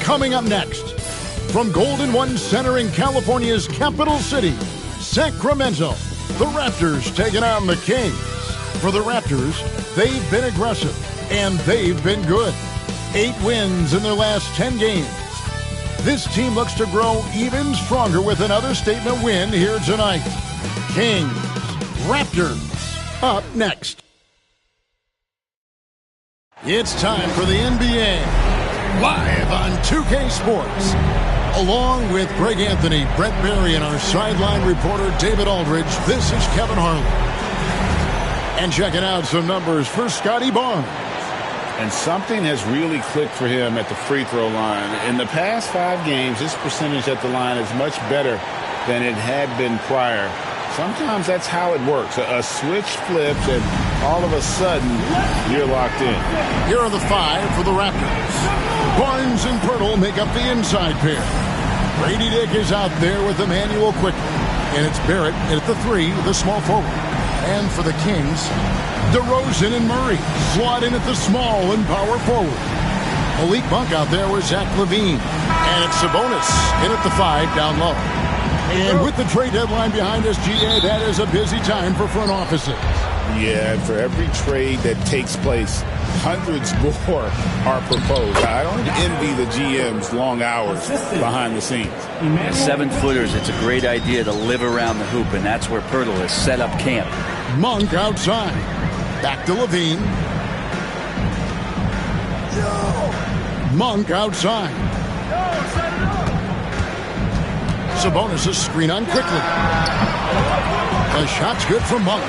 Coming up next, from Golden One Center in California's capital city, Sacramento, the Raptors taking on the Kings. For the Raptors, they've been aggressive, and they've been good. 8 wins in their last 10 games. This team looks to grow even stronger with another statement win here tonight. Kings, Raptors, up next. It's time for the NBA, live on 2K Sports. Along with Greg Anthony, Brett Barry, and our sideline reporter David Aldridge, this is Kevin Harlan. And checking out some numbers for Scotty Barnes. And something has really clicked for him at the free throw line. In the past 5 games, his percentage at the line is much better than it had been prior. Sometimes that's how it works. A switch flips, and all of a sudden, you're locked in. Here are the 5 for the Raptors. Barnes and Pirtle make up the inside pair. Brady Dick is out there with Emmanuel quickly. And it's Barrett at the 3, the small forward. And for the Kings, DeRozan and Murray slot in at the small and power forward. Malik Monk out there with Zach Lavine. And it's Sabonis in at the 5 down low. And with the trade deadline behind us, GA, that is a busy time for front offices. Yeah, and for every trade that takes place, hundreds more are proposed. I don't envy the GM's long hours behind the scenes. 7-footers, it's a great idea to live around the hoop, and that's where Pirtle has set up camp. Monk outside. Back to Lavine. Monk outside. Sabonis' screen on quickly. The shot's good from Monk.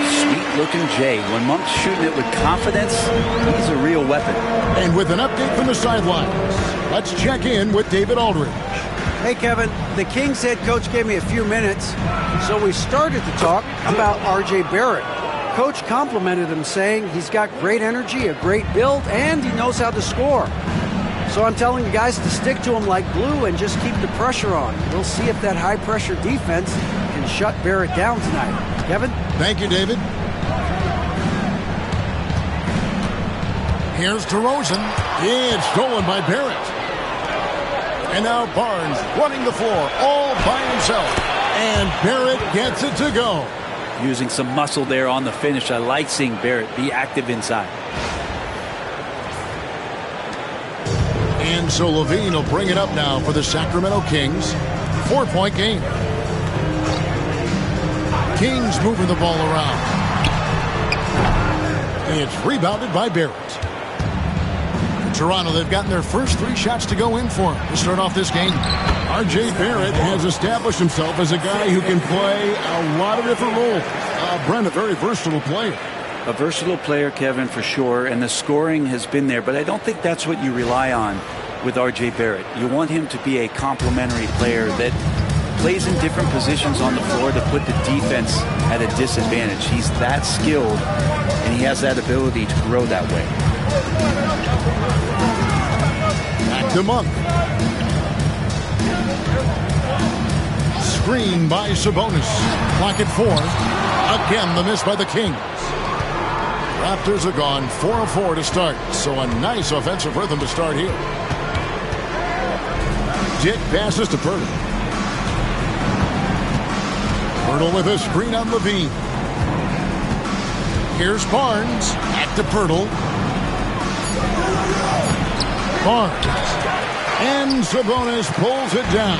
Sweet-looking Jay. When Monk's shooting it with confidence, he's a real weapon. And with an update from the sidelines, let's check in with David Aldridge. Hey, Kevin. The Kings head coach gave me a few minutes, so we started to talk about R.J. Barrett. Coach complimented him, saying he's got great energy, a great build, and he knows how to score. So I'm telling the guys to stick to him like glue and just keep the pressure on. We'll see if that high-pressure defense can shut Barrett down tonight. Kevin? Thank you, David. Here's DeRozan. It's stolen by Barrett. And now Barnes running the floor all by himself. And Barrett gets it to go. Using some muscle there on the finish. I like seeing Barrett be active inside. And so Lavine will bring it up now for the Sacramento Kings. 4-point game. Kings moving the ball around. It's rebounded by Barrett. In Toronto, they've gotten their first 3 shots to go in for him to start off this game. R.J. Barrett has established himself as a guy who can play a lot of different roles. Brent, a very versatile player. A versatile player, Kevin, for sure, and the scoring has been there, but I don't think that's what you rely on with R.J. Barrett. You want him to be a complementary player that plays in different positions on the floor to put the defense at a disadvantage. He's that skilled, and he has that ability to grow that way. Back to Monk. Screen by Sabonis. Clock at 4. Again, the miss by the Kings. Raptors have gone 4 of 4 to start, so a nice offensive rhythm to start here. Dick passes to Pirtle. Pirtle with a screen on Lavine. Here's Barnes. Back to Pirtle. Barnes. And Sabonis pulls it down.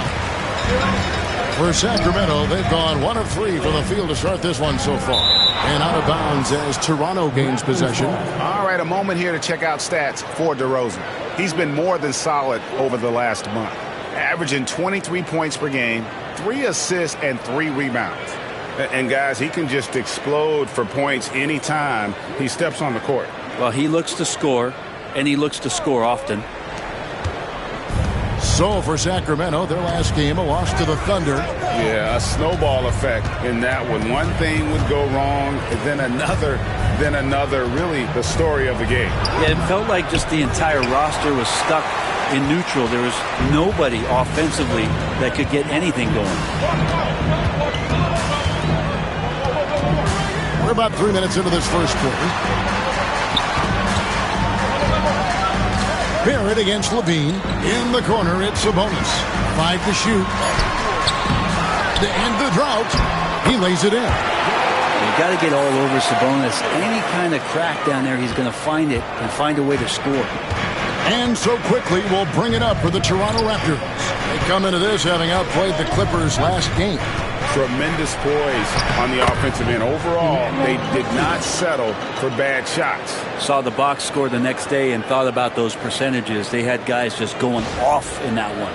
For Sacramento, they've gone 1 of 3 from the field to start this one so far. And out of bounds as Toronto gains possession. All right, a moment here to check out stats for DeRozan. He's been more than solid over the last month, averaging 23 points per game, 3 assists, and 3 rebounds. And, guys, he can just explode for points anytime he steps on the court. Well, he looks to score, and he looks to score often. So for Sacramento, their last game, a loss to the Thunder. Yeah, a snowball effect in that one. One thing would go wrong, and then another. Really the story of the game. Yeah, it felt like just the entire roster was stuck in neutral. There was nobody offensively that could get anything going. We're about 3 minutes into this first quarter. Barrett against Lavine. In the corner, it's Sabonis. 5 to shoot. To end the drought, he lays it in. You got to get all over Sabonis. Any kind of crack down there, he's going to find it and find a way to score. And so quickly, we'll bring it up for the Toronto Raptors. They come into this having outplayed the Clippers last game. Tremendous poise on the offensive end. Overall, they did not settle for bad shots. Saw the box score the next day and thought about those percentages. They had guys just going off in that one.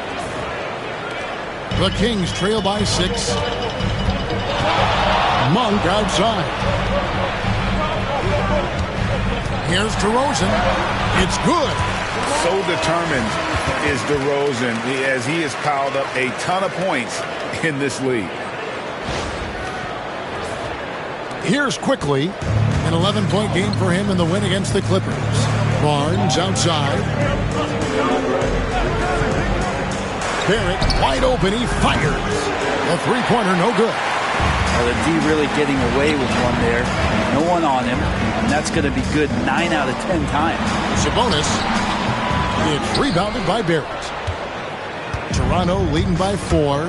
The Kings trail by 6. Monk outside. Here's DeRozan. It's good. So determined is DeRozan as he has piled up a ton of points in this league. Here's quickly an 11-point game for him in the win against the Clippers. Barnes outside. Barrett wide open. He fires. A three-pointer, no good. Well, the D really getting away with one there. No one on him, and that's going to be good 9 out of 10 times. Sabonis. It's rebounded by Barrett. Toronto leading by 4.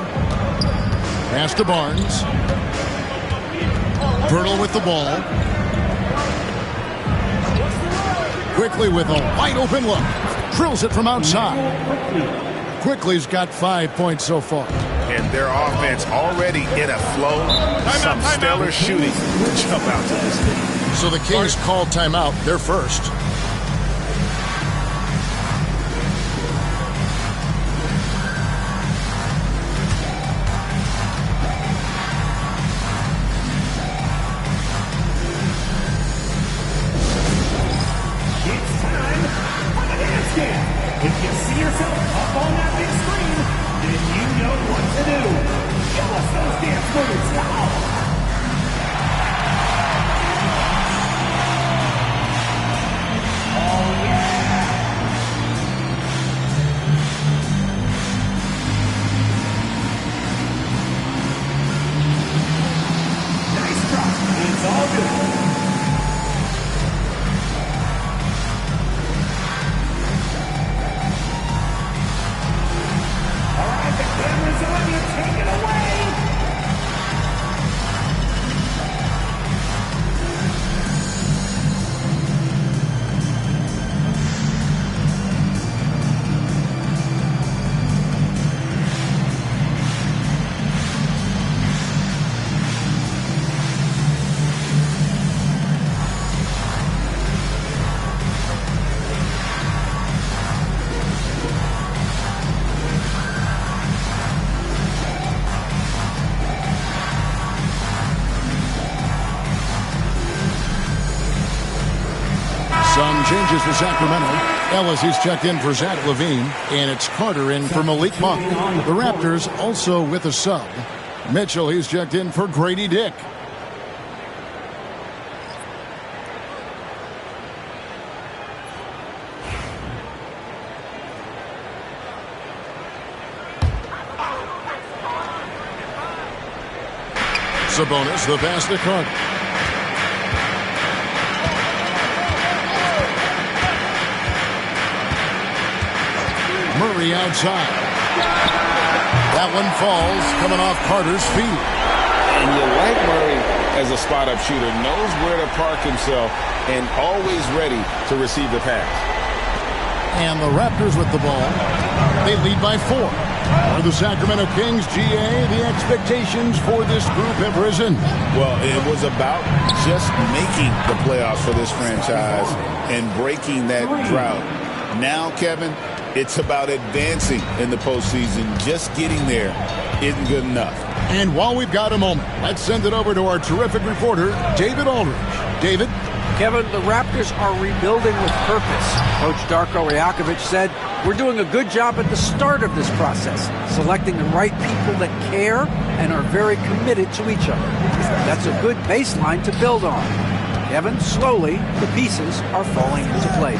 Pass to Barnes. Pirtle with the ball. Quickly with a wide open look. Drills it from outside. Quickly's got 5 points so far. And their offense already in a flow. Some stellar shooting to jump out to this league. So the Kings called timeout. They're first. If you see yourself up on that big screen, then you know what to do. Show us those dance moves, come on. Oh, yeah. Nice drop. It's all good. Take it away! Some changes for Sacramento. Ellis, he's checked in for Zach Lavine, and it's Carter in for Malik Monk. The Raptors also with a sub. Mitchell, he's checked in for Grady Dick. Sabonis, the pass to Carter. Murray outside. That one falls, coming off Carter's feet. And you like Murray as a spot-up shooter. Knows where to park himself and always ready to receive the pass. And the Raptors with the ball. They lead by 4. For the Sacramento Kings, GA, the expectations for this group have risen. Well, it was about just making the playoffs for this franchise and breaking that drought. Now, Kevin, it's about advancing in the postseason. Just getting there isn't good enough. And while we've got a moment, let's send it over to our terrific reporter, David Aldridge. David? Kevin, the Raptors are rebuilding with purpose. Coach Darko Rajakovic said, we're doing a good job at the start of this process, selecting the right people that care and are very committed to each other. That's a good baseline to build on. Kevin, slowly, the pieces are falling into place.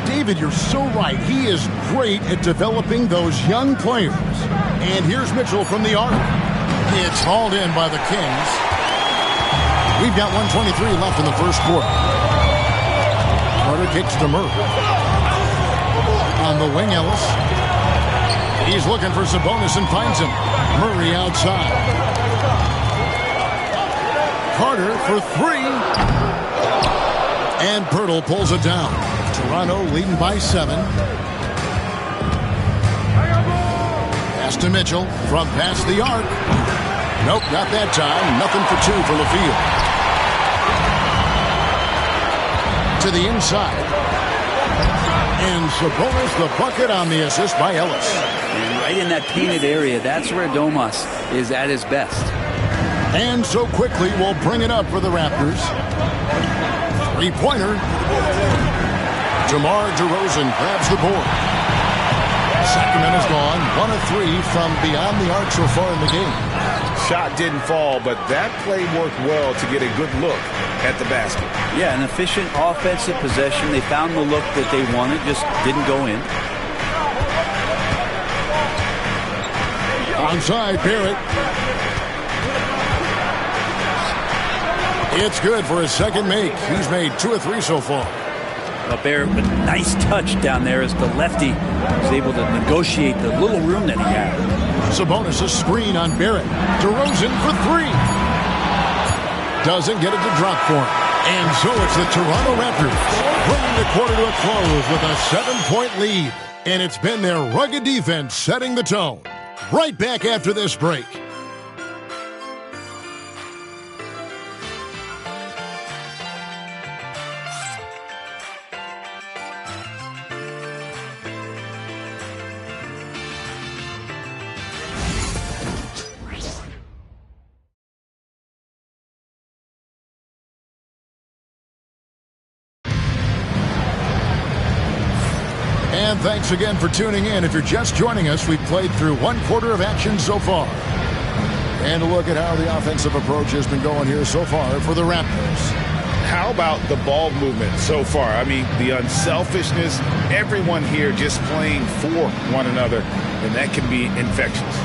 David, you're so right. He is great at developing those young players. And here's Mitchell from the arc. It's hauled in by the Kings. We've got 1:23 left in the first quarter. Carter kicks to Murray. A On the wing, Ellis. He's looking for Sabonis and finds him. Murray outside. Carter for three. And Pirtle pulls it down. Toronto leading by 7. Pass to Mitchell from past the arc. Nope, not that time. Nothing for 2 for LaVine. To the inside. And Sabonis the bucket on the assist by Ellis. And right in that painted area, that's where Domas is at his best. And so quickly we'll bring it up for the Raptors. Three-pointer. DeMar DeRozan grabs the board. Sacramento's gone 1 of 3 from beyond the arc so far in the game. Shot didn't fall, but that play worked well to get a good look at the basket. Yeah, an efficient offensive possession. They found the look that they wanted, just didn't go in. Onside, Barrett. It's good for his second make. He's made 2 of 3 so far. Well, Barrett, but nice touch down there as the lefty was able to negotiate the little room that he had. Sabonis a screen on Barrett. DeRozan for 3. Doesn't get it to drop for him. And so it's the Toronto Raptors bringing the quarter to a close with a 7-point lead. And it's been their rugged defense setting the tone. Right back after this break. And thanks again for tuning in. If you're just joining us, we've played through 1 quarter of action so far. And a look at how the offensive approach has been going here so far for the Raptors. How about the ball movement so far? I mean, the unselfishness, everyone here just playing for one another, and that can be infectious.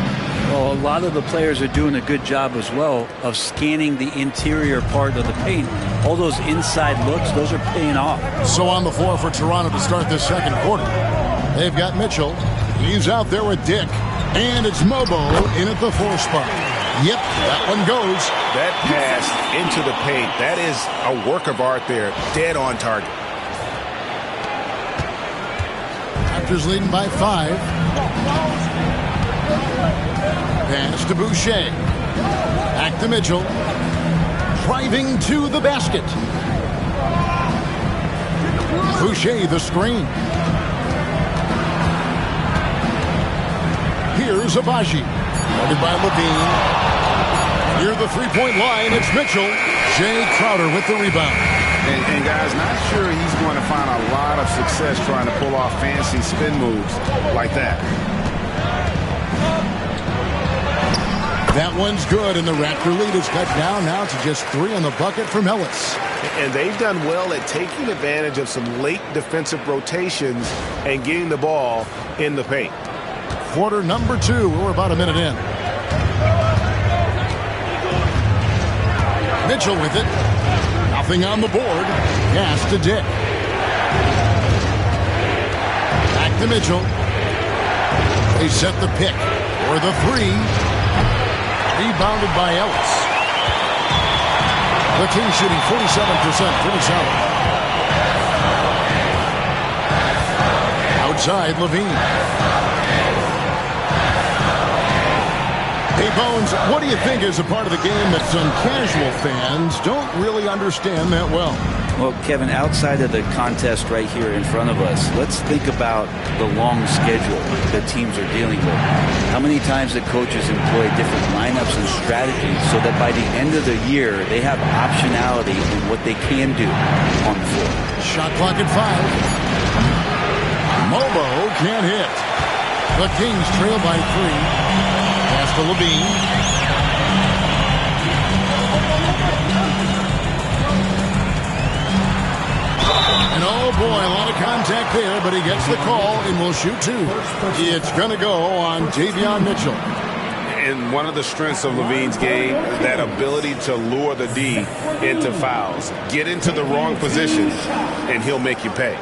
Well, a lot of the players are doing a good job as well of scanning the interior part of the paint. All those inside looks, those are paying off. So on the floor for Toronto to start this second quarter. They've got Mitchell. He's out there with Dick. And it's Mobo in at the 4 spot. Yep, that one goes. That pass into the paint, that is a work of art there. Dead on target. Raptors leading by 5. Pass to Boucher. Back to Mitchell. Driving to the basket. Boucher the screen. Here's Abaji. Guarded by Lavine. Near the 3-point line, it's Mitchell. Jay Crowder with the rebound. And guys, not sure he's going to find a lot of success trying to pull off fancy spin moves like that. That one's good, and the Raptor lead is cut down now to just 3 on the bucket from Ellis. And they've done well at taking advantage of some late defensive rotations and getting the ball in the paint. Quarter number 2. We're about a minute in. Mitchell with it. Nothing on the board. Pass to Dick. Back to Mitchell. They set the pick for the 3. Rebounded by Ellis. The Kings shooting 47%. Pretty solid. Outside, Lavine. Hey, Bones, what do you think is a part of the game that some casual fans don't really understand that well? Well, Kevin, outside of the contest right here in front of us, let's think about the long schedule that teams are dealing with. How many times the coaches employ different lineups and strategies so that by the end of the year, they have optionality in what they can do on the floor. Shot clock at 5. Mobo can't hit. The Kings trail by 3. Pass to Lavine. And oh boy, a lot of contact there, but he gets the call and will shoot 2. It's going to go on Davion Mitchell. And one of the strengths of Lavine's game, that ability to lure the D into fouls. Get into the wrong position, and he'll make you pay.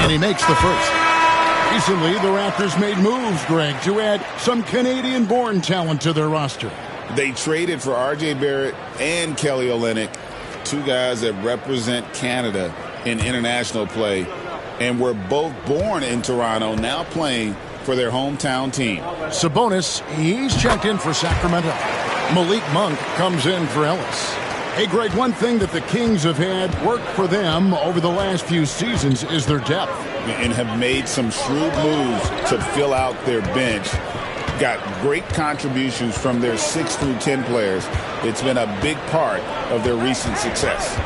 And he makes the first. Recently, the Raptors made moves, Greg, to add some Canadian-born talent to their roster. They traded for R.J. Barrett and Kelly Olynyk, two guys that represent Canada in international play, and were both born in Toronto, now playing for their hometown team. Sabonis, he's checked in for Sacramento. Malik Monk comes in for Ellis. Hey, Greg, one thing that the Kings have had work for them over the last few seasons is their depth. And have made some shrewd moves to fill out their bench. Got great contributions from their 6 through 10 players. It's been a big part of their recent success.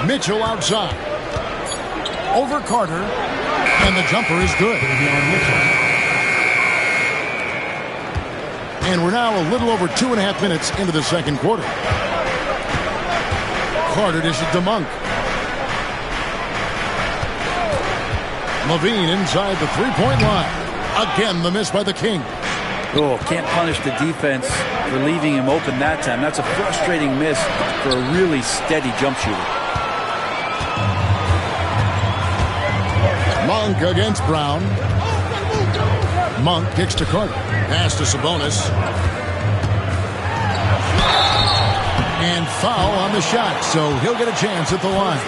Mitchell outside. Over Carter. And the jumper is good. And we're now a little over 2.5 minutes into the second quarter. Carter dishes to Monk. Lavine inside the three-point line. Again, the miss by the King. Oh, can't punish the defense for leaving him open that time. That's a frustrating miss for a really steady jump shooter. Monk against Brown. Monk kicks to Carter. Pass to Sabonis. And foul on the shot, so he'll get a chance at the line.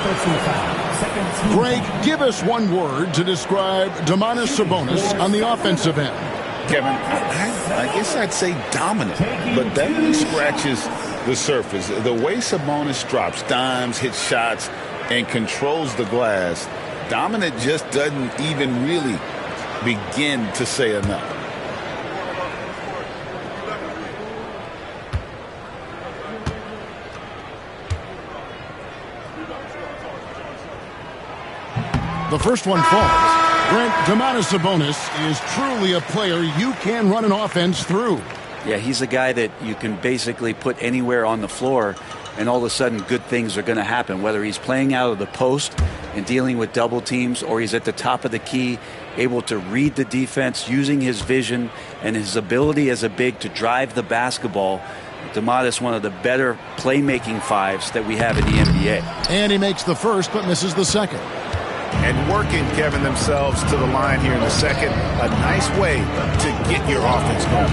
Greg, give us one word to describe Domantas Sabonis on the offensive end. Kevin, I guess I'd say dominant, but that really scratches the surface. The way Sabonis drops dimes, hits shots, and controls the glass, dominant just doesn't even really begin to say enough. The first one falls. Brent, Domantas Sabonis is truly a player you can run an offense through. Yeah, he's a guy that you can basically put anywhere on the floor, and all of a sudden good things are going to happen, whether he's playing out of the post and dealing with double teams, or he's at the top of the key, able to read the defense, using his vision and his ability as a big to drive the basketball. Domantas, one of the better playmaking fives that we have in the NBA. And he makes the first, but misses the second. And working, Kevin, themselves to the line here in the second. A nice way to get your offense going.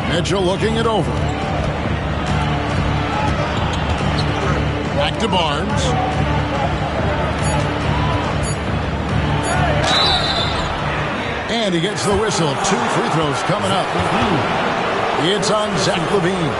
Mitchell looking it over. Back to Barnes. And he gets the whistle. 2 free throws coming up. It's on Zach Lavine.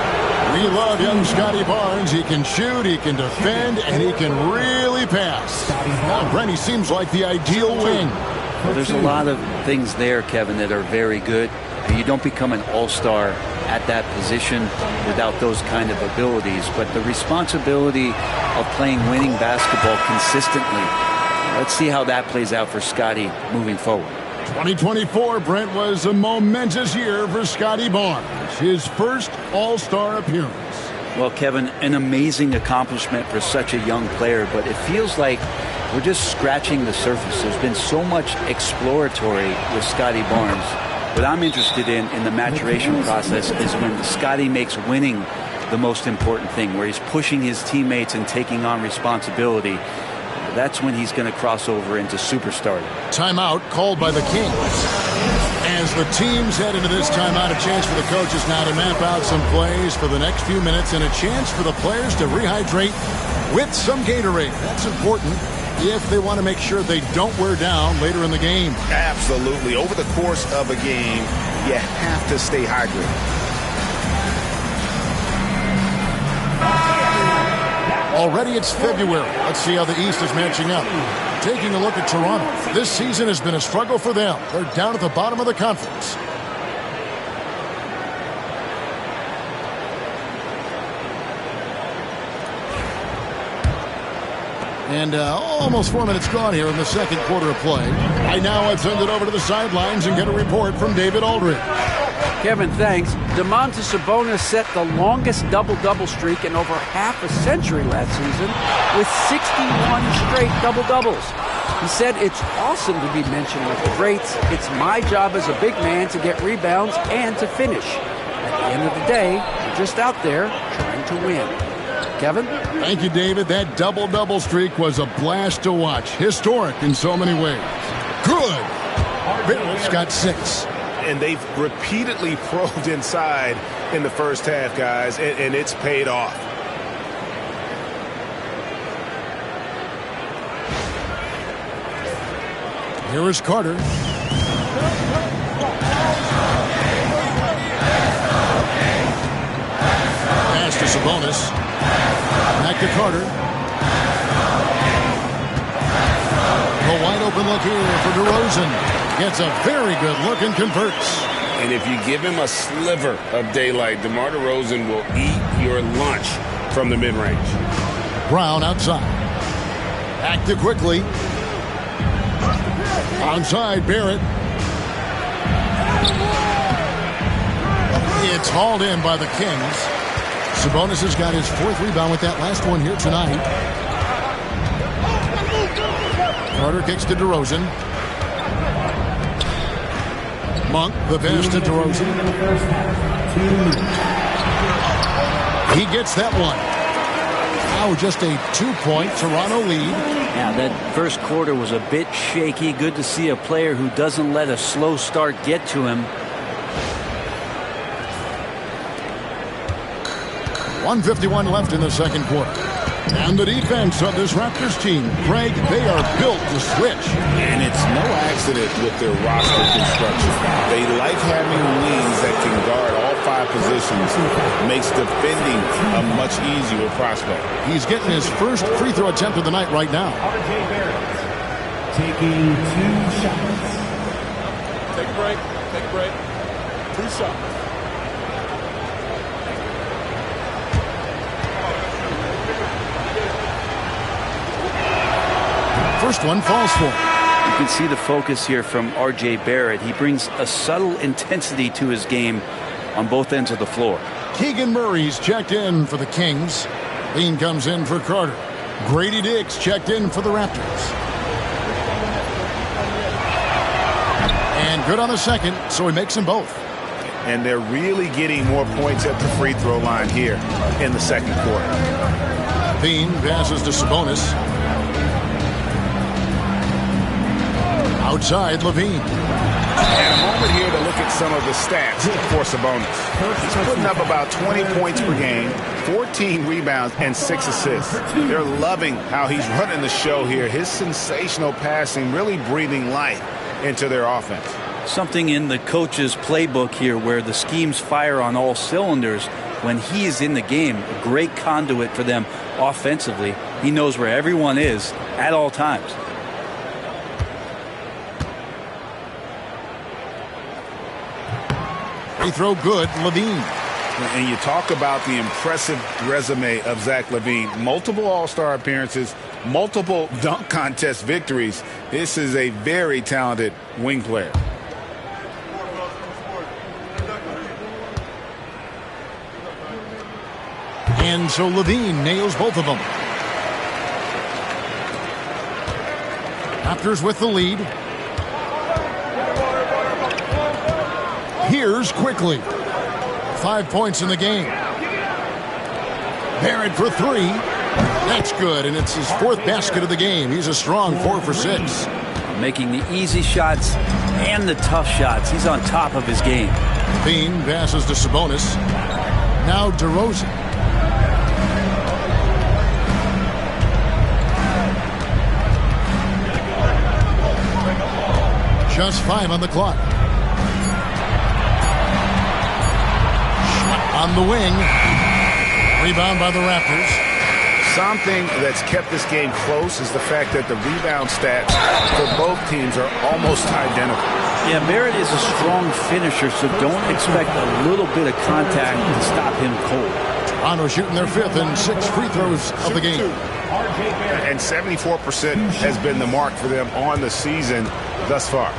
We love young Scotty Barnes. He can shoot, he can defend, and he can really pass. Now, Brent, he seems like the ideal wing. Well, there's a lot of things there, Kevin, that are very good. You don't become an all-star at that position without those kind of abilities. But the responsibility of playing winning basketball consistently, let's see how that plays out for Scotty moving forward. 2024, Brent, was a momentous year for Scotty Barnes. His first all-star appearance. Well, Kevin, an amazing accomplishment for such a young player, but it feels like we're just scratching the surface. There's been so much exploratory with Scotty Barnes. What I'm interested in the maturation process is when Scotty makes winning the most important thing, where he's pushing his teammates and taking on responsibility. That's when he's going to cross over into superstardom. Timeout called by the Kings. As the teams head into this timeout, a chance for the coaches now to map out some plays for the next few minutes and a chance for the players to rehydrate with some Gatorade. That's important if they want to make sure they don't wear down later in the game. Absolutely. Over the course of a game, you have to stay hydrated. Already it's February. Let's see how the East is matching up. Taking a look at Toronto. This season has been a struggle for them. They're down at the bottom of the conference. And almost 4 minutes gone here in the second quarter of play. I now send it over to the sidelines and get a report from David Aldridge. Kevin, thanks. Domantas Sabonis set the longest double-double streak in over half a century last season with 61 straight double-doubles. He said, "It's awesome to be mentioned with the greats. It's my job as a big man to get rebounds and to finish. At the end of the day, we're just out there trying to win." Kevin? Thank you, David. That double-double streak was a blast to watch. Historic in so many ways. Good. Barrett's got 6. And they've repeatedly probed inside in the first half, guys, and it's paid off. Here is Carter. Pass to Sabonis. Back to Carter. A wide open look here for DeRozan. Gets a very good look and converts. And if you give him a sliver of daylight, DeMar DeRozan will eat your lunch from the mid-range. Brown outside. Back to quickly. Onside, Barrett. It's hauled in by the Kings. Sabonis has got his 4th rebound with that last one here tonight. Carter kicks to DeRozan. Monk, the pass to DeRozan. He gets that one. Now just a 2-point Toronto lead. Yeah, that first quarter was a bit shaky. Good to see a player who doesn't let a slow start get to him. 1:51 left in the second quarter. And the defense of this Raptors team, Greg, they are built to switch. And it's no accident with their roster construction. They like having wings that can guard all 5 positions. Makes defending a much easier prospect. He's getting his first free throw attempt of the night right now. R.J. Barrett taking 2 shots. Take a break. Take a break. 2 shots. First one falls for him. You can see the focus here from R.J. Barrett. He brings a subtle intensity to his game on both ends of the floor. Keegan Murray's checked in for the Kings. Lean comes in for Carter. Grady Dick's checked in for the Raptors. And good on the second, so he makes them both. And they're really getting more points at the free throw line here in the second quarter. Lean passes to Sabonis. Outside, Lavine. And a moment here to look at some of the stats for Sabonis. He's putting up about 20 points per game, 14 rebounds, and 6 assists. They're loving how he's running the show here. His sensational passing really breathing life into their offense. Something in the coach's playbook here where the schemes fire on all cylinders. When he is in the game, a great conduit for them offensively. He knows where everyone is at all times. Free throw good, Lavine. And you talk about the impressive resume of Zach Lavine. Multiple All-Star appearances, multiple dunk contest victories. This is a very talented wing player. And so Lavine nails both of them. Raptors with the lead. Here's quickly. 5 points in the game. Barrett for 3. That's good, and it's his 4th basket of the game. He's a strong 4 for 6. Making the easy shots and the tough shots. He's on top of his game. Bean passes to Sabonis. Now DeRozan. Just 5 on the clock. On the wing. Rebound by the Raptors. Something that's kept this game close is the fact that the rebound stats for both teams are almost identical. Yeah, Barrett is a strong finisher, so don't expect a little bit of contact to stop him cold. Toronto shooting their 5th and 6 free throws of the game. And 74% has been the mark for them on the season thus far.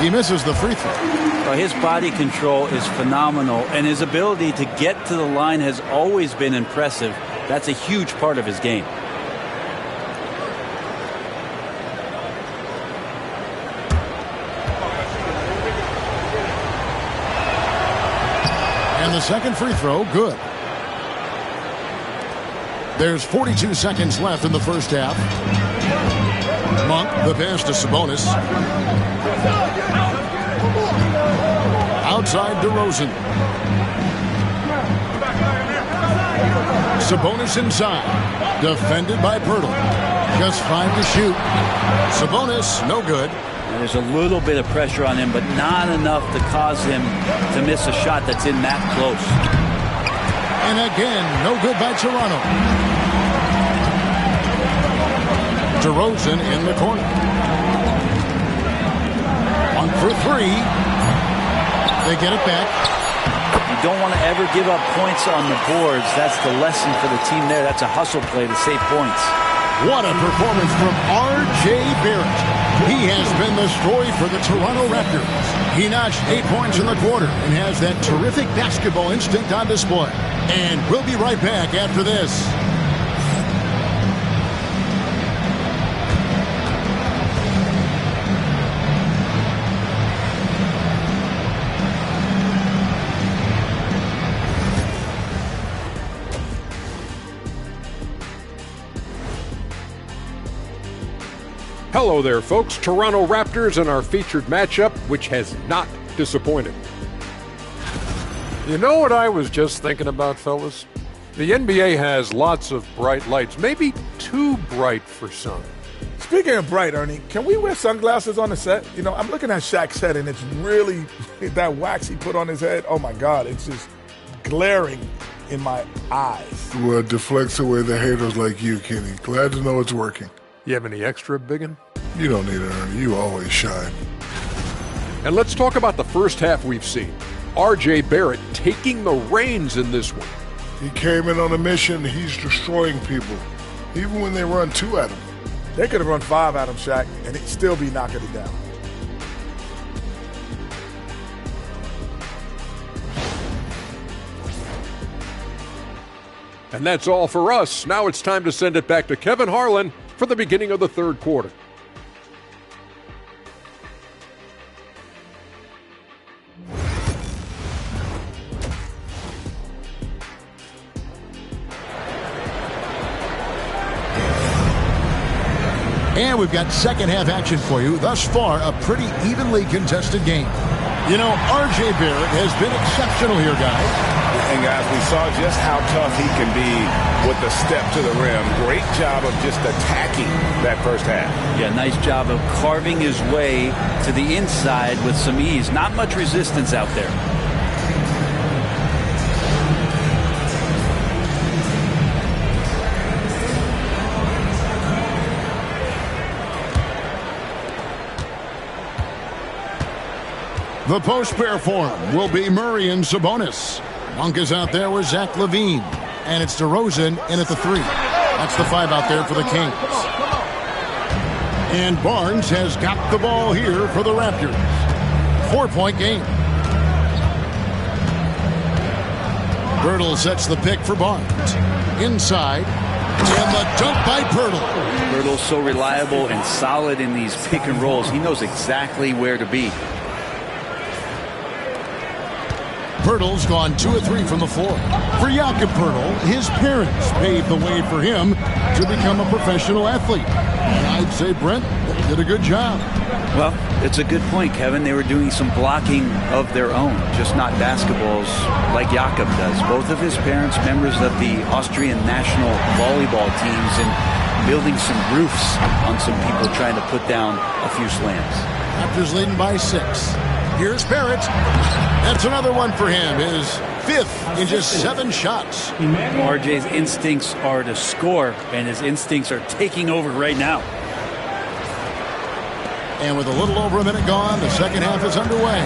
He misses the free throw. Well, his body control is phenomenal, and his ability to get to the line has always been impressive. That's a huge part of his game. And And the second free throw, good. There's 42 seconds left in the first half. Monk, the pass to Sabonis. Outside DeRozan. Sabonis inside. Defended by Pirtle. Just 5 to shoot. Sabonis, no good. And there's a little bit of pressure on him, but not enough to cause him to miss a shot that's in that close. And again, no good by Toronto. DeRozan in the corner. On for 3. They get it back. You don't want to ever give up points on the boards. That's the lesson for the team there. That's a hustle play to save points. What a performance from R.J. Barrett. He has been the story for the Toronto Raptors. He notched 8 points in the quarter and has that terrific basketball instinct on display. And we'll be right back after this. Hello there, folks. Toronto Raptors and our featured matchup, which has not disappointed. You know what I was just thinking about, fellas? The NBA has lots of bright lights, maybe too bright for some. Speaking of bright, Ernie, can we wear sunglasses on the set? You know, I'm looking at Shaq's head, and it's really, that wax he put on his head, oh my God, it's just glaring in my eyes. Well, it deflects away the haters like you, Kenny. Glad to know it's working. You have any extra, biggin? You don't need it, Ernie. You always shine. And let's talk about the first half we've seen. R.J. Barrett taking the reins in this one. He came in on a mission. He's destroying people, even when they run 2 at him. They could have run 5 at him, Shaq, and he'd still be knocking it down. And that's all for us. Now it's time to send it back to Kevin Harlan for the beginning of the third quarter. And we've got second half action for you. Thus far, a pretty evenly contested game. You know, R.J. Barrett has been exceptional here, guys. And guys, we saw just how tough he can be with the step to the rim. Great job of just attacking that first half. Yeah, nice job of carving his way to the inside with some ease. Not much resistance out there. The post pair for him will be Murray and Sabonis. Monk is out there with Zach Lavine. And it's DeRozan in at the 3. That's the 5 out there for the Kings. And Barnes has got the ball here for the Raptors. 4-point game. Pirtle sets the pick for Barnes. Inside. And the dunk by Pirtle. Pirtle's so reliable and solid in these pick and rolls. He knows exactly where to be. Pirtle's gone 2 of 3 from the floor. For Jakob Pirtle, his parents paved the way for him to become a professional athlete. And I'd say, Brent, did a good job. Well, it's a good point, Kevin. They were doing some blocking of their own, just not basketballs like Jakob does. Both of his parents, members of the Austrian national volleyball teams, and building some roofs on some people trying to put down a few slams. Raptors leading by 6. Here's Barrett. That's another one for him. His 5th in just 7 shots. RJ's instincts are to score, and his instincts are taking over right now. And with a little over a minute gone, the second half is underway.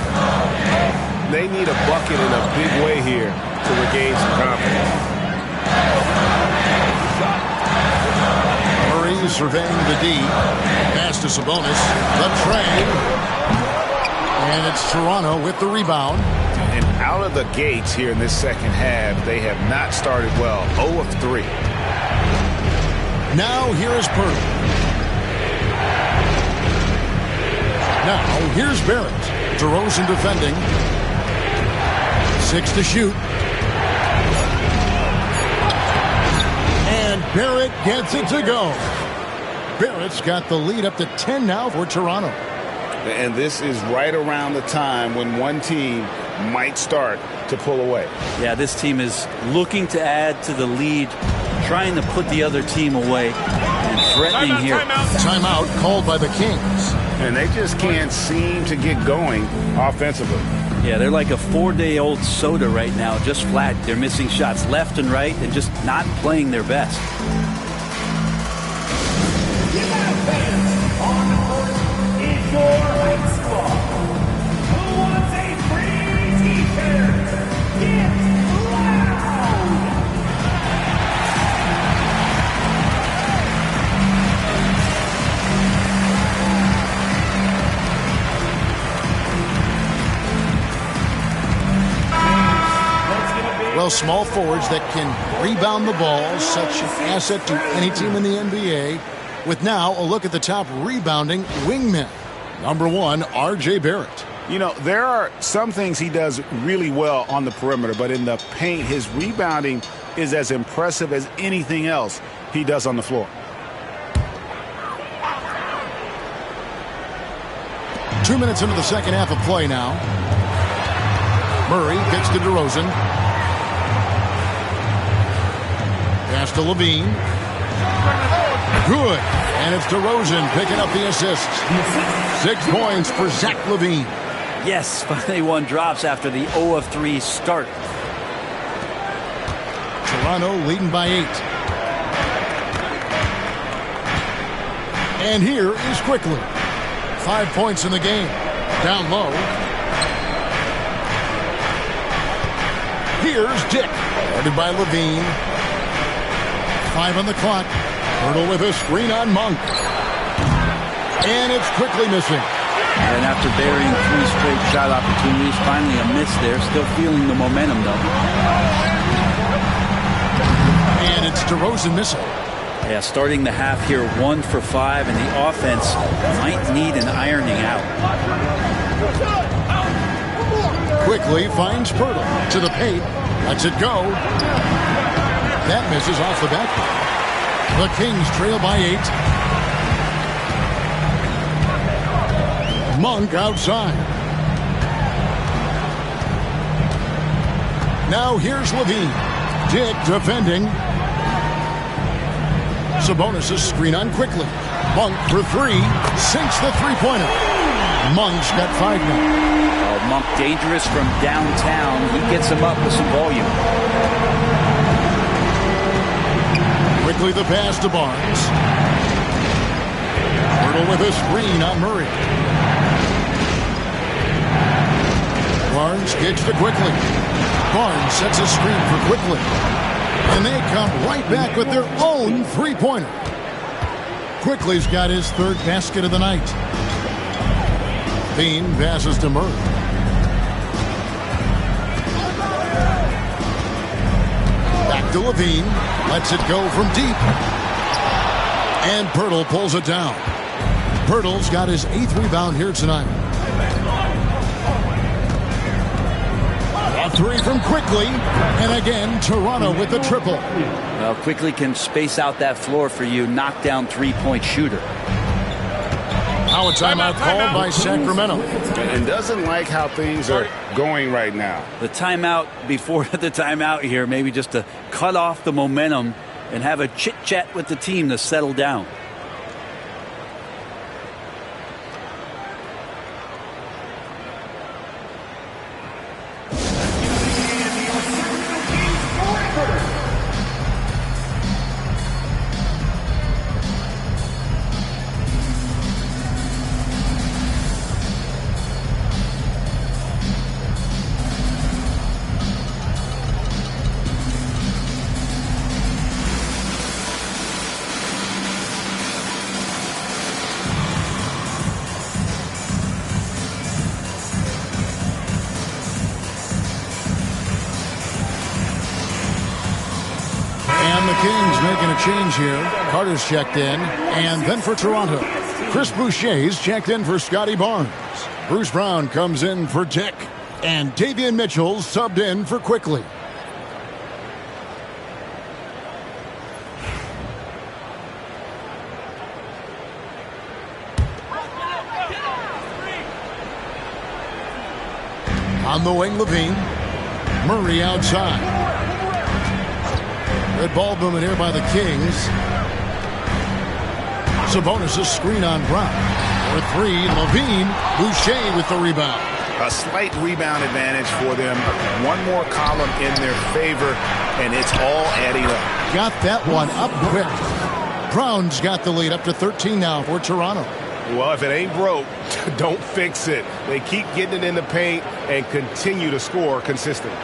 They need a bucket in a big way here to regain some confidence. Murray surveying the D. Pass to Sabonis. The tray. And it's Toronto with the rebound. And out of the gates here in this second half, they have not started well. 0 of 3. Now here is Pirtle. Now here's Barrett. DeRozan defending. 6 to shoot. And Barrett gets it to go. Barrett's got the lead up to 10 now for Toronto. And this is right around the time when one team might start to pull away. Yeah, this team is looking to add to the lead, trying to put the other team away, and threatening here. Timeout called by the Kings. And they just can't seem to get going offensively. Yeah, they're like a 4-day-old soda right now, just flat. They're missing shots left and right and just not playing their best. On the court is your high squad. Who wants a free t-shirt? Get loud! Well, small forwards that can rebound the ball, such an asset to any team in the NBA. With now a look at the top rebounding wingmen. Number 1, R.J. Barrett. You know, there are some things he does really well on the perimeter, but in the paint, his rebounding is as impressive as anything else he does on the floor. Two minutes into the second half of play now. Murray gets to DeRozan. Pass to Lavine. Good. And it's DeRozan picking up the assist. 6 points for Zach Lavine. Yes, finally one drops after the 0 of 3 start. Toronto leading by 8. And here is Quickly. 5 points in the game. Down low. Here's Dick. Guarded by Lavine. 5 on the clock. Hurdle with a screen on Monk. And it's quickly missing. And after burying 3 straight shot opportunities, finally a miss there. Still feeling the momentum, though. And it's DeRozan missing. Yeah, starting the half here 1 for 5, and the offense might need an ironing out. Quickly finds Pirtle to the paint. Lets it go. That misses off the backboard. The Kings trail by 8. Monk outside. Now here's Lavine. Dick defending. Sabonis' screen on Quickly. Monk for 3. Sinks the three-pointer. Monk's got 5 now. Monk dangerous from downtown. He gets him up with some volume. Quickly the pass to Barnes. Pirtle with a screen on Murray. Barnes kicks to Quickly. Barnes sets a screen for Quickly. And they come right back with their own three-pointer. Quickly's got his 3rd basket of the night. Bean passes to Murray. Back to Lavine. Lets it go from deep. And Pirtle pulls it down. Pirtle's got his 8th rebound here tonight. A 3 from Quickly. And again, Toronto with the triple. Well, Quickly can space out that floor for you. Knock down 3-point shooter. Now a timeout called by Sacramento. And doesn't like how things are going right now. The timeout before the timeout here, maybe just to cut off the momentum and have a chit-chat with the team to settle down. Kings making a change here. Carter's checked in. And then for Toronto, Chris Boucher's checked in for Scotty Barnes. Bruce Brown comes in for Dick. And Davion Mitchell subbed in for Quickly. On the wing, Lavine. Murray outside. Good ball movement here by the Kings. Sabonis' screen on Brown. For three, Lavine. Boucher with the rebound. A slight rebound advantage for them. One more column in their favor, and it's all adding up. Got that one up quick. Brown's got the lead up to 13 now for Toronto. Well, if it ain't broke, don't fix it. They keep getting it in the paint and continue to score consistently.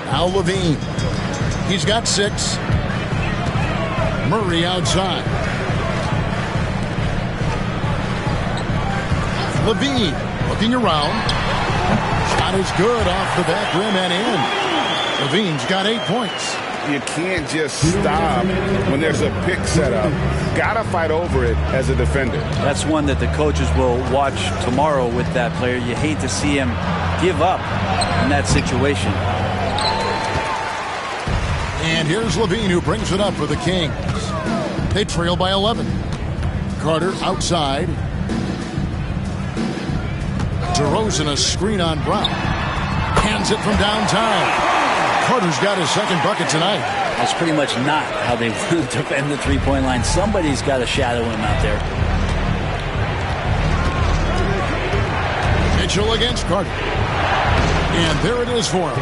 Now Lavine. He's got 6. Murray outside. Lavine looking around. Shot is good off the back rim and in. Lavine's got 8 points. You can't just stop when there's a pick set up. Gotta fight over it as a defender. That's one that the coaches will watch tomorrow with that player. You hate to see him give up in that situation. And here's Lavine, who brings it up for the Kings. They trail by 11. Carter outside. DeRozan, a screen on Brown. Hands it from downtown. Carter's got his second bucket tonight. That's pretty much not how they want to defend the three-point line. Somebody's got to shadow him out there. Mitchell against Carter. And there it is for him.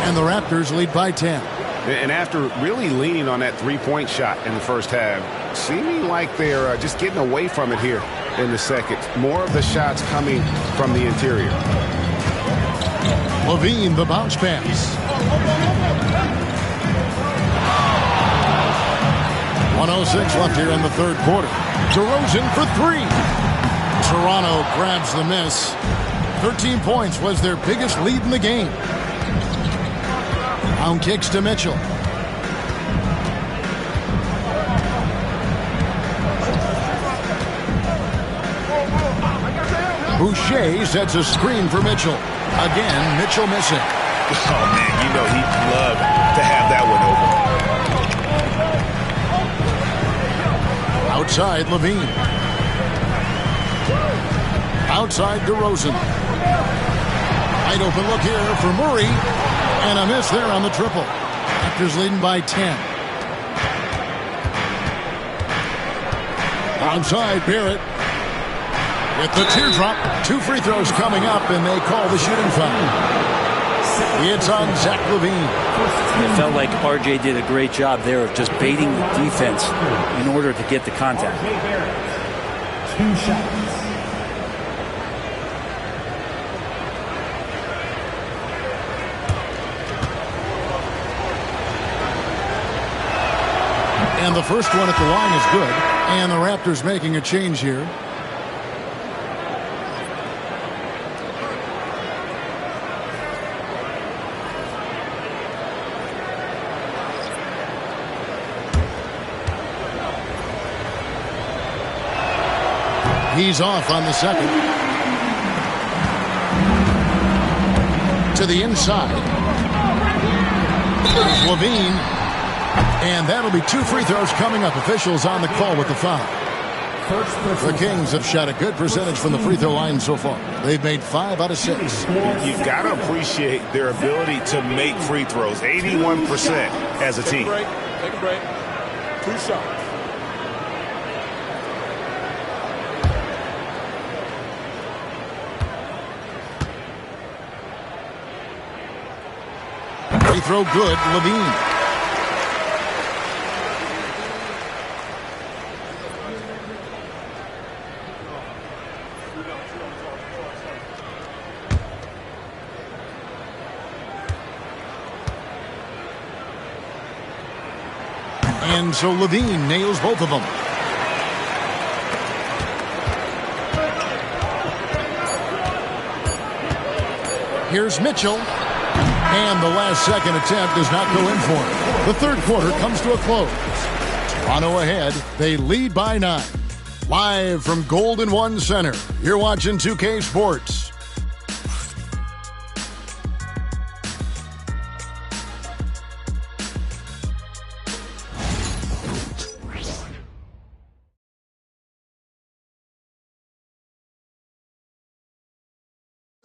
And the Raptors lead by 10. And after really leaning on that three-point shot in the first half, seeming like they're just getting away from it here in the second. More of the shots coming from the interior. Lavine, the bounce pass. 1:06 left here in the third quarter. DeRozan for 3. Toronto grabs the miss. 13 points was their biggest lead in the game. Down kicks to Mitchell. Boucher sets a screen for Mitchell. Again, Mitchell missing. Oh, man, you know he'd love to have that one over. Outside, Lavine. Outside, DeRozan. Wide open look here for Murray. And a miss there on the triple. Raptors leading by 10. Outside, Barrett. With the teardrop, 2 free throws coming up, and they call the shooting foul. It's on Zach Lavine. It felt like RJ did a great job there of just baiting the defense in order to get the contact. 2 shots. And the first one at the line is good. And the Raptors making a change here. He's off on the second. To the inside. Here's Lavine. And that'll be 2 free throws coming up. Officials on the call with the foul. The Kings have shot a good percentage from the free throw line so far. They've made 5 out of 6. You've got to appreciate their ability to make free throws. 81% as a team. Take a break. 2 shots. Free throw good, Lavine. And so Lavine nails both of them. Here's Mitchell. And the last second attempt does not go in for him. The third quarter comes to a close. Toronto ahead. They lead by 9. Live from Golden One Center, you're watching 2K Sports.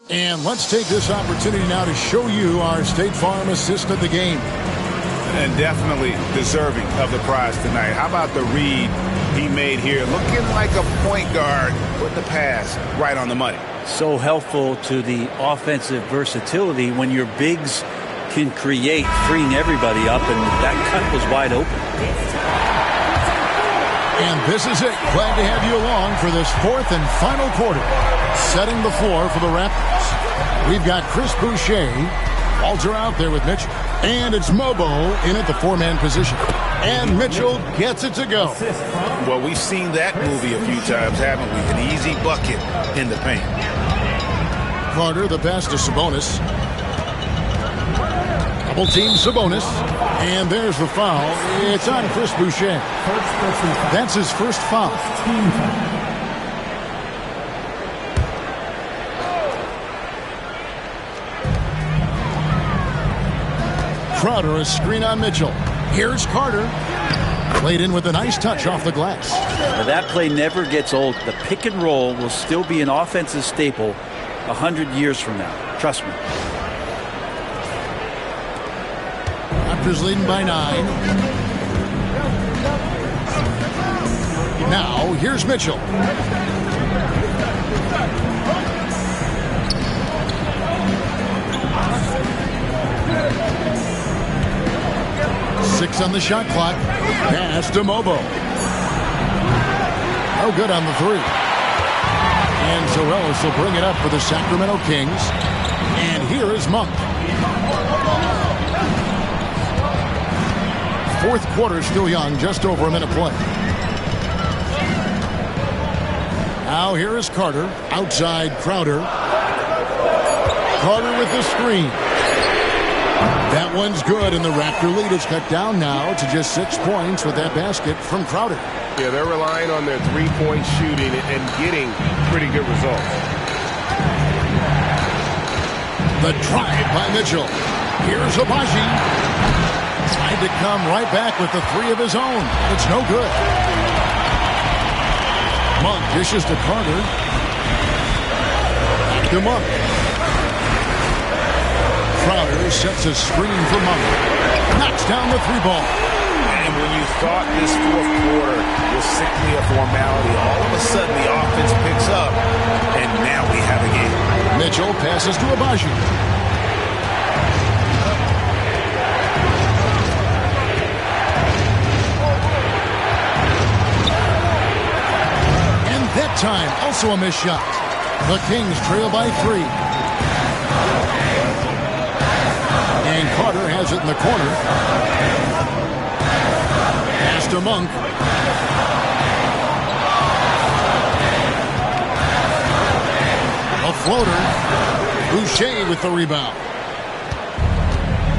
And let's take this opportunity now to show you our State Farm assist of the game. And definitely deserving of the prize tonight. How about the read he made here? Looking like a point guard, put the pass right on the money. So helpful to the offensive versatility when your bigs can create, freeing everybody up, and that cut was wide open. And this is it. Glad to have you along for this fourth and final quarter. Setting the floor for the Raptors. We've got Chris Boucher. Walter out there with Mitchell. And it's Mobo in at the four-man position. And Mitchell gets it to go. Well, we've seen that movie a few times, haven't we? An easy bucket in the paint. Carter, the pass to Sabonis. Double team Sabonis. And there's the foul. It's on Chris Boucher. That's his first foul. Crowder, a screen on Mitchell. Here's Carter. Played in with a nice touch off the glass. Now that play never gets old. The pick and roll will still be an offensive staple 100 years from now. Trust me. Raptors leading by 9. Now, here's Mitchell. Six on the shot clock. Pass to Mobo. No good on the three. And Zorellis will bring it up for the Sacramento Kings. And here is Monk. Fourth quarter still young, just over a minute play. Now here is Carter. Outside Crowder. Carter with the screen. That one's good, and the Raptor lead is cut down now to just 6 points with that basket from Crowder. Yeah, they're relying on their three-point shooting and getting pretty good results. The drive by Mitchell. Here's Abaji. Tried to come right back with the three of his own. It's no good. Monk dishes to Carter. Back to Monk. Crowder sets a screen for Monk. Knocks down the three ball. And when you thought this fourth quarter was simply a formality, all of a sudden the offense picks up, and now we have a game. Mitchell passes to Abaji. And that time, also a missed shot. The Kings trail by 3. And Carter has it in the corner. Pass to Monk. A floater. Boucher with the rebound.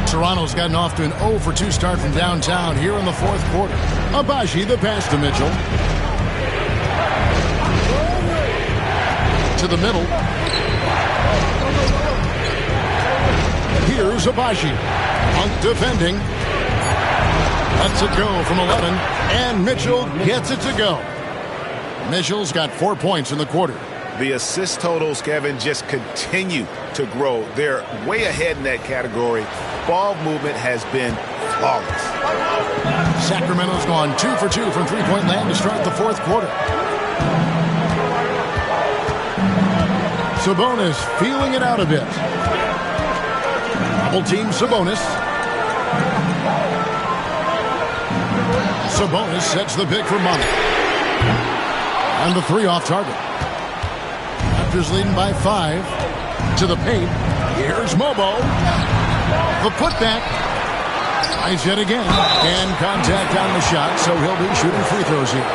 Toronto's gotten off to an 0-for-2 start from downtown here in the fourth quarter. Abaji, the pass to Mitchell. To the middle. Here's Abaji. Monk defending. Lets it go from 11. And Mitchell gets it to go. Mitchell's got 4 points in the quarter. The assist totals, Kevin, just continue to grow. They're way ahead in that category. Ball movement has been flawless. Sacramento's gone 2-for-2 from three-point land to start the fourth quarter. Sabonis feeling it out a bit. Double team Sabonis. Sabonis sets the pick for Monk. And the three off target. Raptors leading by 5. To the paint. Here's Mobo. The putback. Tries yet again. And contact on the shot, so he'll be shooting free throws here.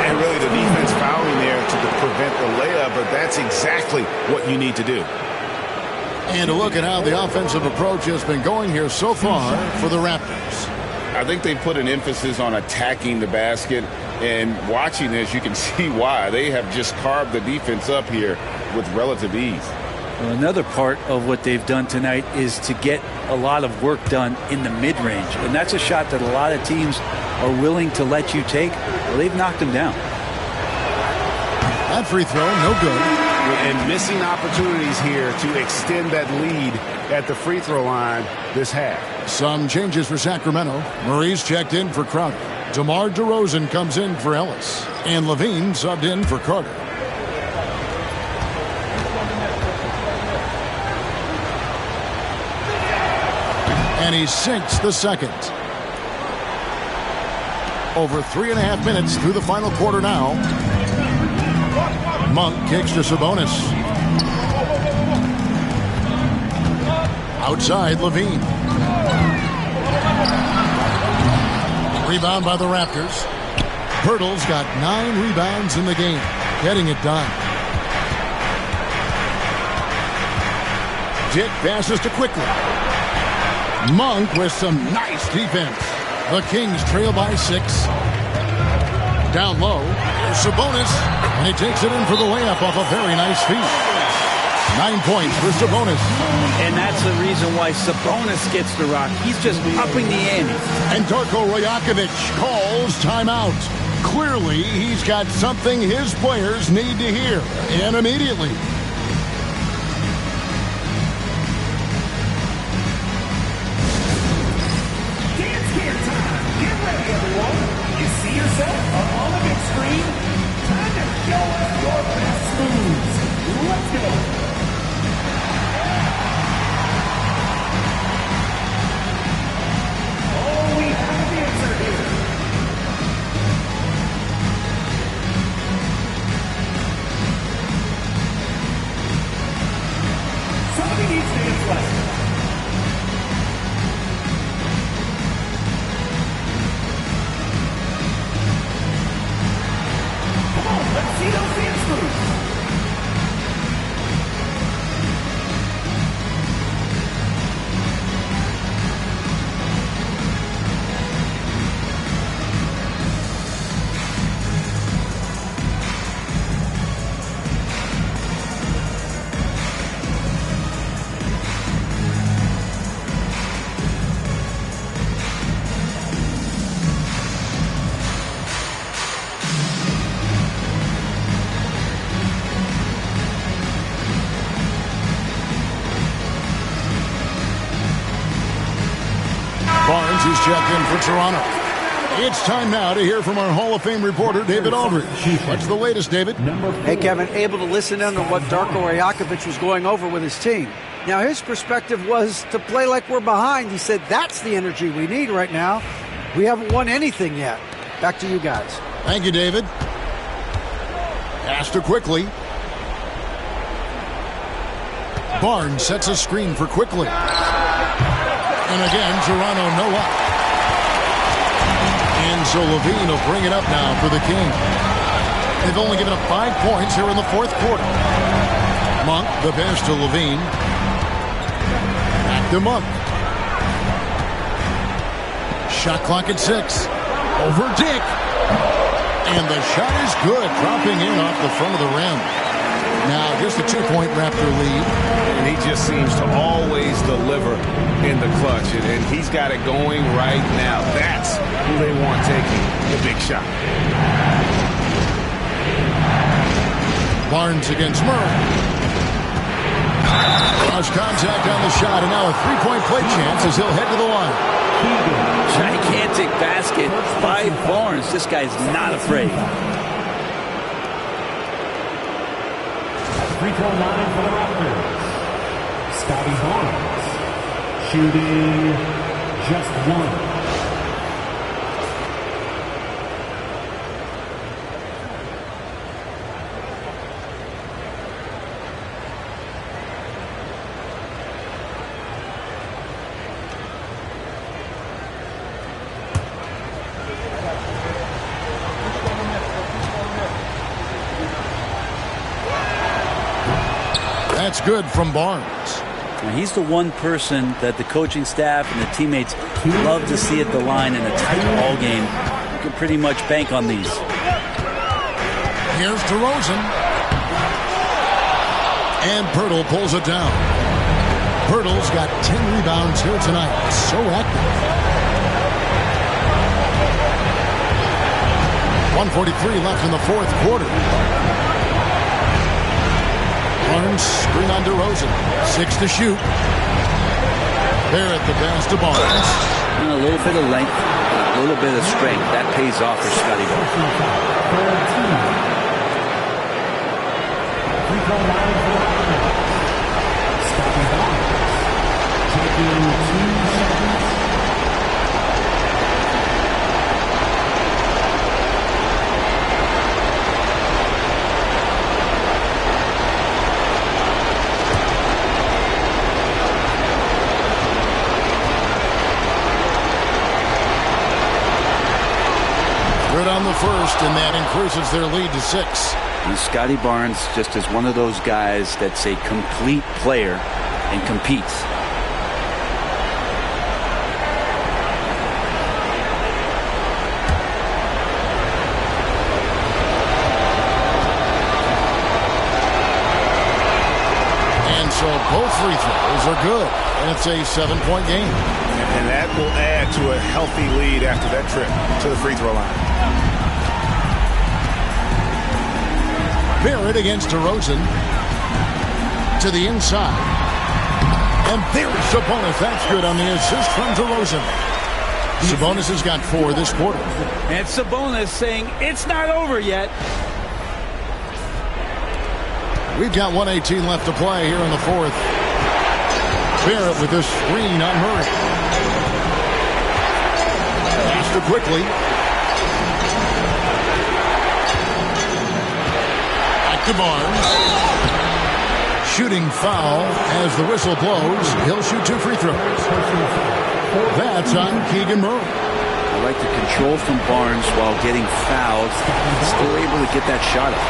And really the defense fouling there to prevent the layup, but that's exactly what you need to do. And a look at how the offensive approach has been going here so far for the Raptors. I think they put an emphasis on attacking the basket And watching this, you can see why. They have just carved the defense up here with relative ease. Well, another part of what they've done tonight is to get a lot of work done in the mid-range. And that's a shot that a lot of teams are willing to let you take. Well, they've knocked them down. That free throw, no good. And missing opportunities here to extend that lead at the free throw line this half. Some changes for Sacramento. Murray's checked in for Crowder. DeMar DeRozan comes in for Ellis. And Lavine subbed in for Carter. And he sinks the second. Over 3.5 minutes through the final quarter now. Monk kicks to Sabonis. Outside, Lavine. Rebound by the Raptors. Pirtle's got 9 rebounds in the game, getting it done. Dick passes to Quickly. Monk with some nice defense. The Kings trail by 6. Down low, here's Sabonis, and he takes it in for the layup off a very nice feed. 9 points for Sabonis. And that's the reason why Sabonis gets the rock. He's just upping the ante. And Darko Rajakovic calls timeout. Clearly, he's got something his players need to hear, and immediately. Dance Camp time. Get ready, everyone. You see yourself up on the big screen? Time to show us your best moves. Let's go. Oh, we have an answer here. Somebody needs dance lessons. Come on, let's see those dance moves. Barnes is checked in for Toronto. It's time now to hear from our Hall of Fame reporter, David Aldridge. What's the latest, David? Hey, Kevin, able to listen in on what Darko Rajakovic was going over with his team. Now, his perspective was to play like we're behind. He said that's the energy we need right now. We haven't won anything yet. Back to you guys. Thank you, David. Pass to Quickly. Barnes sets a screen for Quickly. And again, Toronto no up. And so Lavine will bring it up now for the Kings. They've only given up 5 points here in the fourth quarter. Monk, the pass to Lavine. Back to Monk. Shot clock at 6. Over Dick. And the shot is good, dropping in off the front of the rim. Now just a 2-point Raptor lead. And he just seems to always deliver in the clutch. And he's got it going right now. That's who they want taking the big shot. Barnes against Murray. Cross contact on the shot, and now a 3-point play chance as he'll head to the line. Gigantic basket by Barnes. This guy's not afraid. Free throw line for the Raptors. Scotty Barnes shooting just 1. That's good from Barnes. Now, he's the one person that the coaching staff and the teammates love to see at the line in a tight ball game, can pretty much bank on these. Here's DeRozan. And Pirtle pulls it down. Pirtle's got 10 rebounds here tonight. So active. 1:43 left in the fourth quarter. Barnes screen on DeRozan. 6 to shoot. Barrett the pass to Barnes. And a little bit of length, a little bit of strength. That pays off for Scotty Barnes. Good on the first, and that increases their lead to 6. And Scotty Barnes just is one of those guys that's a complete player and competes. And so both free throws are good, and it's a 7-point game. And that will add to a healthy lead after that trip to the free throw line. Barrett against DeRozan. To the inside. And there's Sabonis. That's good on the assist from DeRozan. Sabonis has got 4 this quarter. And Sabonis saying it's not over yet. We've got 1:18 left to play here in the fourth. Barrett with this screen on Murray. Pass to quickly. Back to Barnes. Shooting foul as the whistle blows. He'll shoot 2 free throws. That's on Keegan Murray. I like the control from Barnes while getting fouled. Still able to get that shot up.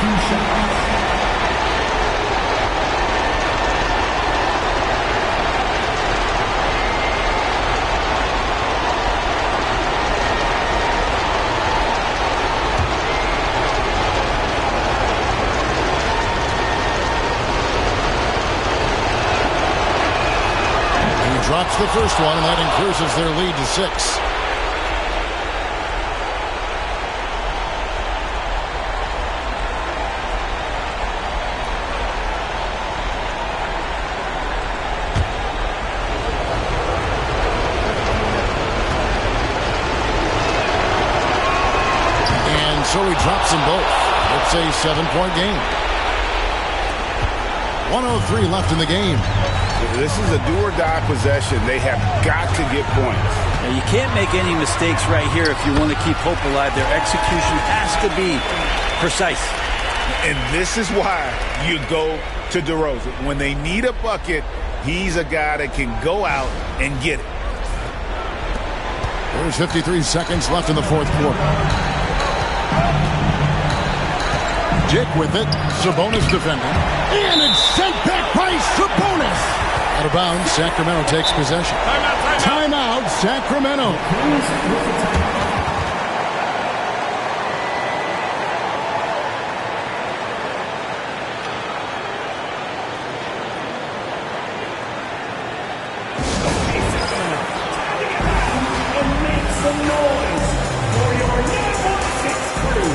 Drops the first one, and that increases their lead to 6. And so he drops them both. It's a 7-point game. 1:03 left in the game. This is a do-or-die possession. They have got to get points. Now, you can't make any mistakes right here if you want to keep hope alive. Their execution has to be precise. And this is why you go to DeRozan. When they need a bucket, he's a guy that can go out and get it. There's 53 seconds left in the fourth quarter. Dick with it. Sabonis defending. And it's sent back by Sabonis. Out of bounds, Sacramento takes possession. Timeout, Sacramento. And make some noise for your number 6 crew.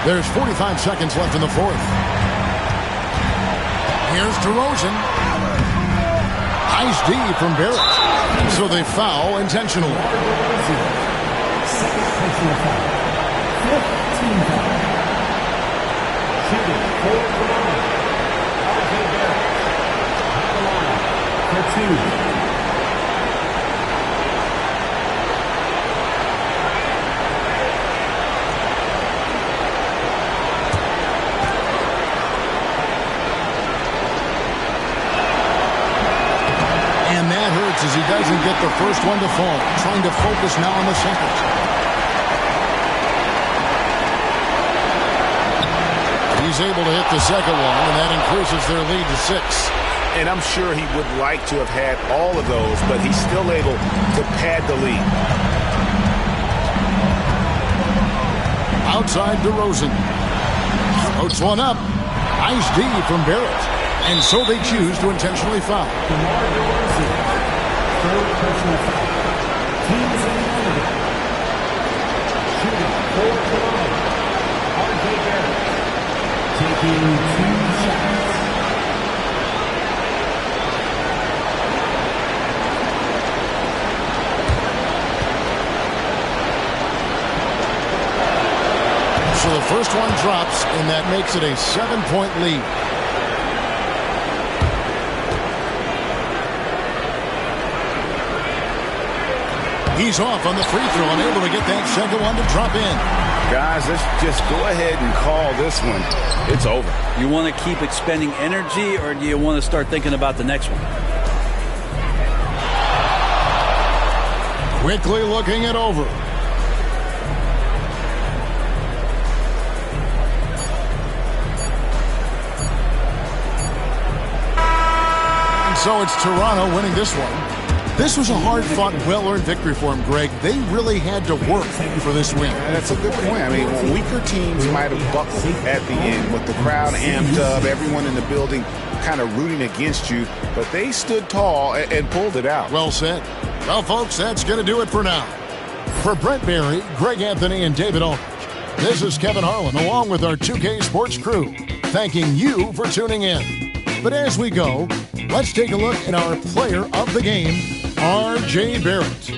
There's 45 seconds left in the fourth. Here's DeRozan. Nice D from Barrett. So they foul intentionally. Second personal foul. Fifth team foul. Shooting for Toronto. R.J. Barrett. On the line for two. And that hurts as he doesn't get the first one to fall. Trying to focus now on the second. He's able to hit the second one, and that increases their lead to 6. And I'm sure he would like to have had all of those, but he's still able to pad the lead. Outside DeRozan. Floats one up. Nice D from Barrett. And so they choose to intentionally foul. DeMar DeRozan. Third personal foul. Teams in the shooting for Toronto. R.J. Barrett. Taking 2 shots. So the first one drops, and that makes it a 7-point lead. He's off on the free throw and able to get that second one to drop in. Guys, let's just go ahead and call this one. It's over. You want to keep expending energy, or do you want to start thinking about the next one? Quickly looking it over. And so it's Toronto winning this one. This was a hard-fought, well-earned victory for him, Greg. They really had to work for this win. That's a good point. I mean, weaker teams might have buckled at the end with the crowd amped up, everyone in the building kind of rooting against you, but they stood tall and pulled it out. Well said. Well, folks, that's going to do it for now. For Brent Barry, Greg Anthony, and David Aldridge, this is Kevin Harlan along with our 2K Sports crew, thanking you for tuning in. But as we go, let's take a look at our player of the game, R.J. Barrett.